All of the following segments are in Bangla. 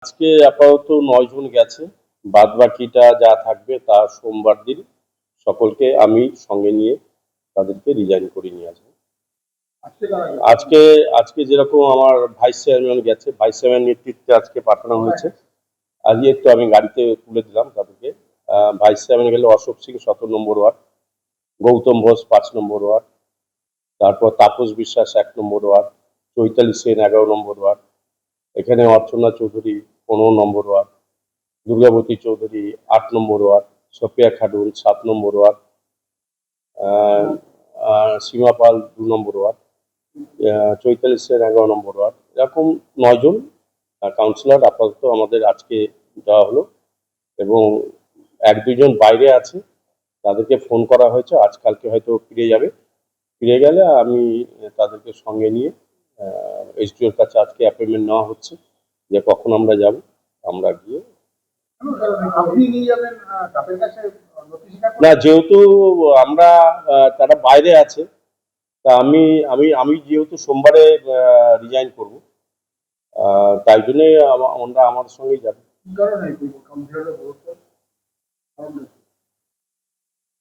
আজকে আপাতত 9 জন গেছে, বাদ বাকিটা যা থাকবে তা সোমবার দিন সকলকে আমি সঙ্গে নিয়ে তাদেরকে রিজাইন করে নিয়ে আসবো। আজকে আজকে যেরকম আমার ভাইস চেয়ারম্যান গেছে, ভাইস চেয়ারম্যান নেতৃত্বে আজকে পাঠানো হয়েছে। আজকে একটু আমি গাড়িতে তুলে দিলাম তাদেরকে। ভাইস চেয়ারম্যান গেলে অশোক সিং 17 নম্বর ওয়ার্ড, গৌতম ঘোষ 5 নম্বর ওয়ার্ড, তারপর তাপস বিশ্বাস 1 নম্বর ওয়ার্ড, চৈতালি সেন 11 নম্বর ওয়ার্ড, এখানে অর্চনা চৌধুরী 15 নম্বর ওয়ার্ড, দুর্গাবতী চৌধুরী 8 নম্বর ওয়ার্ড, সফিয়া খাডুল 7 নম্বর ওয়ার্ড, সীমা পাল 2 নম্বর ওয়ার্ড, চৈতালি সেন 11 নম্বর ওয়ার্ড। এরকম 9 জন কাউন্সিলর আপাতত আমাদের আজকে দেওয়া হলো, এবং 1-2 জন বাইরে আছে, তাদেরকে ফোন করা হয়েছে, আজকালকে হয়তো ফিরে যাবে। ফিরে গেলে আমি তাদেরকে সঙ্গে নিয়ে এসডিওর কাছে আজকে অ্যাপয়েন্টমেন্ট নেওয়া হচ্ছে যে কখন আমরা যাব। আমরা গিয়ে না, যেহেতু আমরা তারা বাইরে আছে, তা আমি আমি আমি যেহেতু সোমবারে রিজাইন করব, তাই জন্য আমরা আমার সঙ্গেই যাব।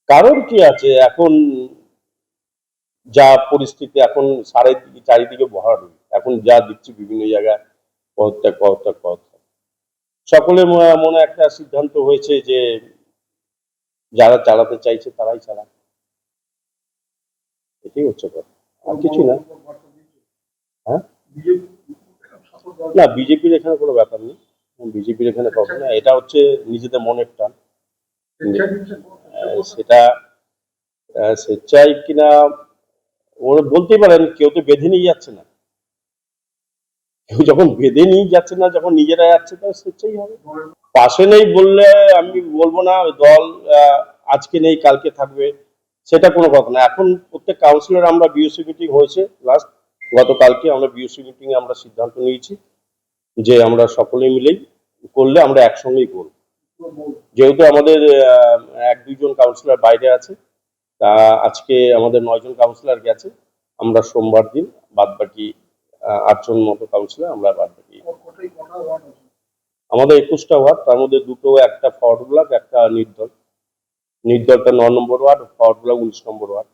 কারণ কি আছে, এখন যা পরিস্থিতি, এখন চারিদিকে ভরাডুবি, এখন যা দিচ্ছি বিভিন্ন জায়গায় পদত্যাগ পদত্যাগ পদত্যাগ, সকলের মনে একটা সিদ্ধান্ত হয়েছে যে যারা চালাতে চাইছে তারাই চালাক, এটাই হচ্ছে কথা, আর কিছু না। হ্যাঁ, না, বিজেপির এখানে কোনো ব্যাপার নেই, বিজেপির এখানে পাবো না, এটা হচ্ছে নিজেদের মনের টান। সেটা স্বেচ্ছায় কিনা ওরা বলতেই পারেন, কেউ তো বেঁধে নিয়ে যাচ্ছে না, কেউ যখন বেঁধে নিয়ে যাচ্ছে না, যখন নিজেরা যাচ্ছে তাহলে স্বেচ্ছাই হবে। পাশে নেই বললে আমি বলবো না দল আজকে নেই কালকে থাকবে, সেটা কোনো কথা না। এখন প্রত্যেক কাউন্সিলর, আমরা বিওসি মিটিং হয়েছে লাস্ট গতকালকে, আমরা বিওসি মিটিং এ আমরা সিদ্ধান্ত নিয়েছি যে আমরা সকলে মিলেই করলে আমরা একসঙ্গেই করব। যেহেতু আমাদের 1-2 জন কাউন্সিলর বাইরে আছে, তা আজকে আমাদের 9 জন কাউন্সিলর গেছে, আমরা সোমবার দিন বাদ বাকি 8 জন মতো কাউন্সিলর আমরা বাদ বাকি। আমাদের 21টা ওয়ার্ড, তার মধ্যে দুটো, একটা ফরওয়ার্ড ব্লক, একটা নির্দল। নির্দলটা 9 নম্বর ওয়ার্ড, ফরওয়ার্ড ব্লক 19 নম্বর ওয়ার্ড।